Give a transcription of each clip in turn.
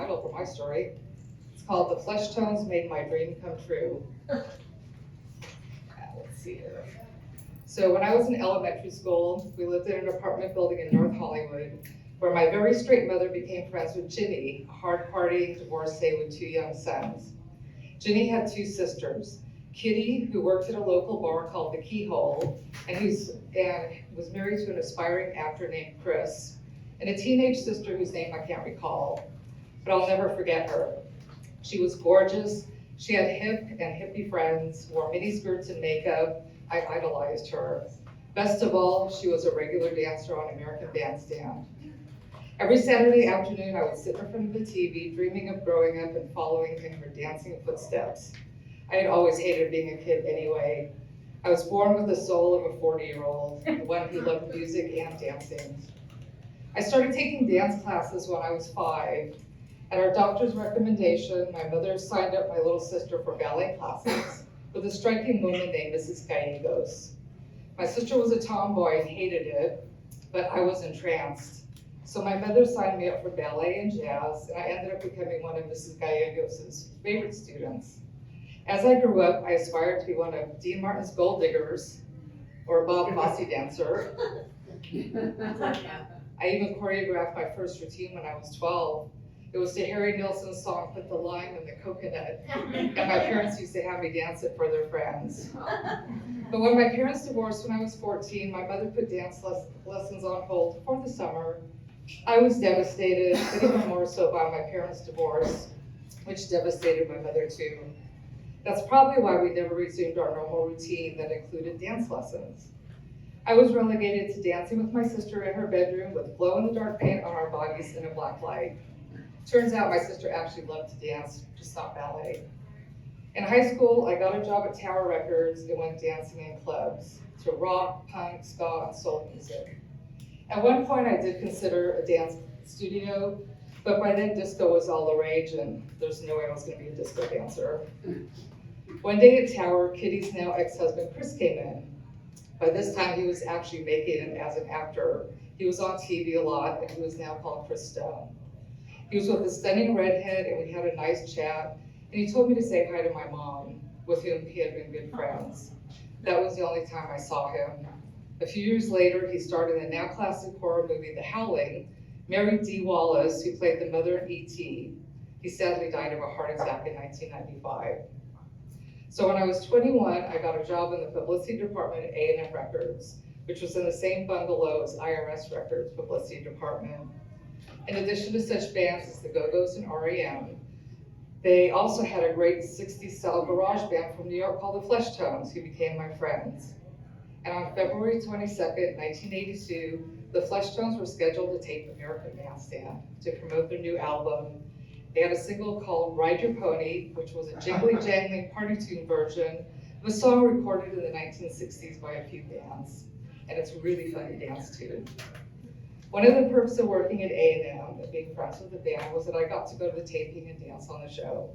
title for my story. It's called The Fleshtones Made My Dream Come True. Let's see here. So when I was in elementary school, we lived in an apartment building in North Hollywood, where my very straight mother became friends with Ginny, a hard-partying divorcee with 2 young sons. Ginny had 2 sisters, Kitty, who worked at a local bar called The Keyhole, and was married to an aspiring actor named Chris, and a teenage sister whose name I can't recall, but I'll never forget her. She was gorgeous, she had hip and hippie friends, wore miniskirts and makeup. I idolized her. Best of all, she was a regular dancer on American Bandstand. Every Saturday afternoon, I would sit in front of the TV, dreaming of growing up and following in her dancing footsteps. I had always hated being a kid anyway. I was born with the soul of a 40-year-old, one who loved music and dancing. I started taking dance classes when I was 5. At our doctor's recommendation, my mother signed up my little sister for ballet classes with a striking woman named Mrs. Gallegos. My sister was a tomboy and hated it, but I was entranced. So my mother signed me up for ballet and jazz, and I ended up becoming one of Mrs. Gallegos' favorite students. As I grew up, I aspired to be one of Dean Martin's Gold Diggers, or a Bob Fosse dancer. I even choreographed my first routine when I was 12. It was to Harry Nilsson's song, Put the Lime in the Coconut, and my parents used to have me dance it for their friends. But when my parents divorced when I was 14, my mother put dance lessons on hold for the summer. I was devastated, but even more so by my parents' divorce, which devastated my mother too. That's probably why we never resumed our normal routine that included dance lessons. I was relegated to dancing with my sister in her bedroom with glow-in-the-dark paint on our bodies and a black light. Turns out my sister actually loved to dance, just not ballet. In high school, I got a job at Tower Records and went dancing in clubs to rock, punk, ska, and soul music. At one point, I did consider a dance studio, but by then disco was all the rage, and there's no way I was going to be a disco dancer. One day at Tower, Kitty's now ex-husband Chris came in. By this time, he was actually making it as an actor. He was on TV a lot, and he was now called Chris Stone. He was with a stunning redhead, and we had a nice chat, and he told me to say hi to my mom, with whom he had been good friends. That was the only time I saw him. A few years later, he starred in the now classic horror movie The Howling, married Dee Wallace, who played the mother in E.T. He sadly died of a heart attack in 1995. So when I was 21, I got a job in the publicity department at A&M Records, which was in the same bungalow as IRS Records publicity department. In addition to such bands as the Go-Go's and R.E.M., they also had a great 60s style garage band from New York called the Fleshtones, who became my friends. And on February 22nd, 1982, the Fleshtones were scheduled to tape American Bandstand to promote their new album. They had a single called Ride Your Pony, which was a jingly-jangling party tune version of a song recorded in the 1960s by a few bands. And it's really fun to dance to. One of the perks of working at A&M and being friends with the band was that I got to go to the taping and dance on the show.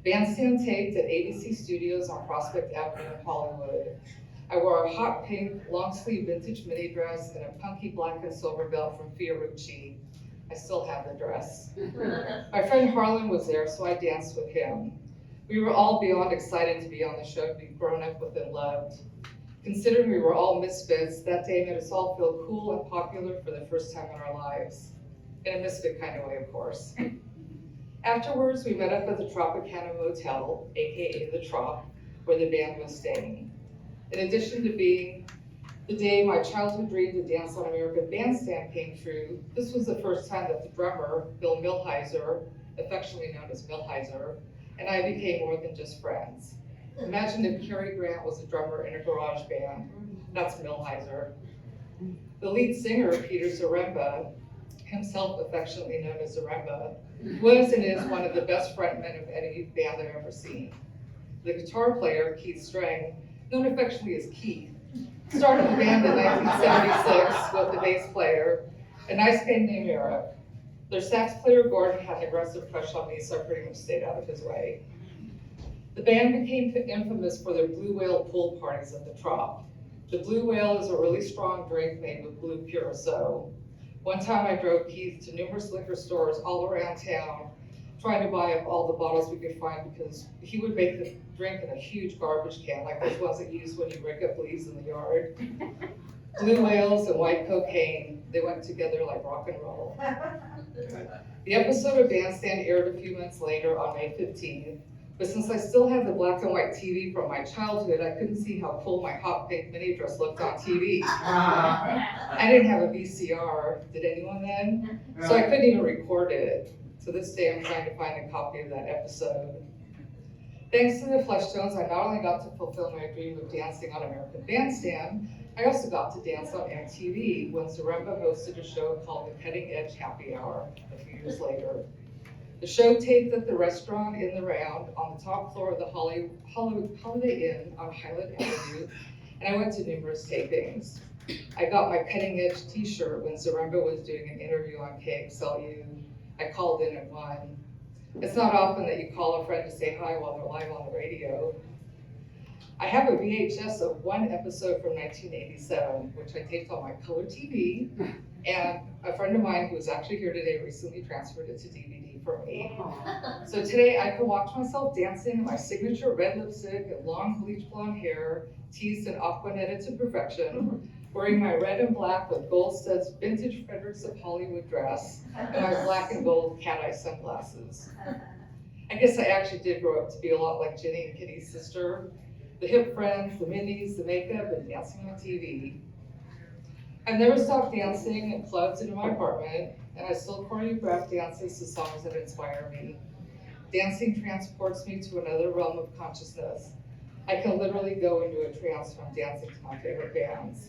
Bandstand taped at ABC Studios on Prospect Avenue in Hollywood. I wore a hot pink, long-sleeve vintage mini dress and a punky black and silver belt from Fiorucci. I still have the dress. My friend Harlan was there, so I danced with him. We were all beyond excited to be on the show, to be grown up with and loved. Considering we were all misfits, that day made us all feel cool and popular for the first time in our lives. In a misfit kind of way, of course. Afterwards, we met up at the Tropicana Motel, AKA the Trop, where the band was staying. In addition to being the day my childhood dream to dance on American Bandstand came true, this was the first time that the drummer, Bill Milheiser, affectionately known as Milheiser, and I became more than just friends. Imagine if Cary Grant was a drummer in a garage band. That's Milheiser. The lead singer, Peter Zaremba, himself affectionately known as Zaremba, was and is one of the best frontmen of any band I've ever seen. The guitar player, Keith Strang, known affectionately as Keith, started the band in 1976 with the bass player, a nice guy named Eric. Their sax player, Gordon, had an aggressive crush on me, so I pretty much stayed out of his way. The band became infamous for their Blue Whale pool parties at the Trop. The Blue Whale is a really strong drink made with blue curacao. One time I drove Keith to numerous liquor stores all around town, trying to buy up all the bottles we could find because he would make the drink in a huge garbage can, like those ones that you use when you rake up leaves in the yard. Blue whales and white cocaine, they went together like rock and roll. The episode of Bandstand aired a few months later on May 15th, but since I still have the black and white TV from my childhood, I couldn't see how cool my hot pink mini dress looked on TV. I didn't have a VCR, did anyone then? So I couldn't even record it. To this day, I'm trying to find a copy of that episode. Thanks to the Fleshtones, I not only got to fulfill my dream of dancing on American Bandstand, I also got to dance on MTV when Suzanna hosted a show called The Cutting Edge Happy Hour a few years later. The show taped at the restaurant in the Round on the top floor of the Holiday Inn on Highland Avenue, and I went to numerous tapings. I got my Cutting Edge t-shirt when Suzanna was doing an interview on KXLU. I called in and won. It's not often that you call a friend to say hi while they're live on the radio. I have a VHS of one episode from 1987, which I taped on my color TV, and a friend of mine who is actually here today recently transferred it to DVD for me. So today I can watch myself dancing in my signature red lipstick and long bleach blonde hair, teased and aquanetted to perfection, wearing my red and black with gold studs vintage Fredericks of Hollywood dress, and my black and gold cat eye sunglasses. I guess I actually did grow up to be a lot like Jenny and Kitty's sister. The hip friends, the minis, the makeup, and dancing on TV. I've never stopped dancing in clubs and in my apartment, and I still choreograph dances to songs that inspire me. Dancing transports me to another realm of consciousness. I can literally go into a trance from dancing to my favorite bands.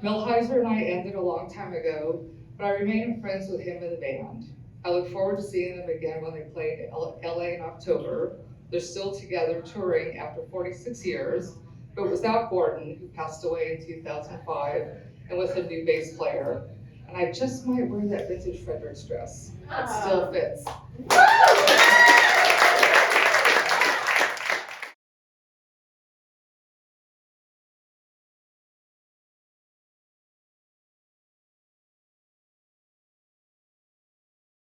Mel Heiser and I ended a long time ago, but I remain friends with him and the band. I look forward to seeing them again when they play in LA in October. They're still together touring after 46 years, but without Gordon, who passed away in 2005, and with a new bass player. And I just might wear that vintage Fredericks dress. It still fits.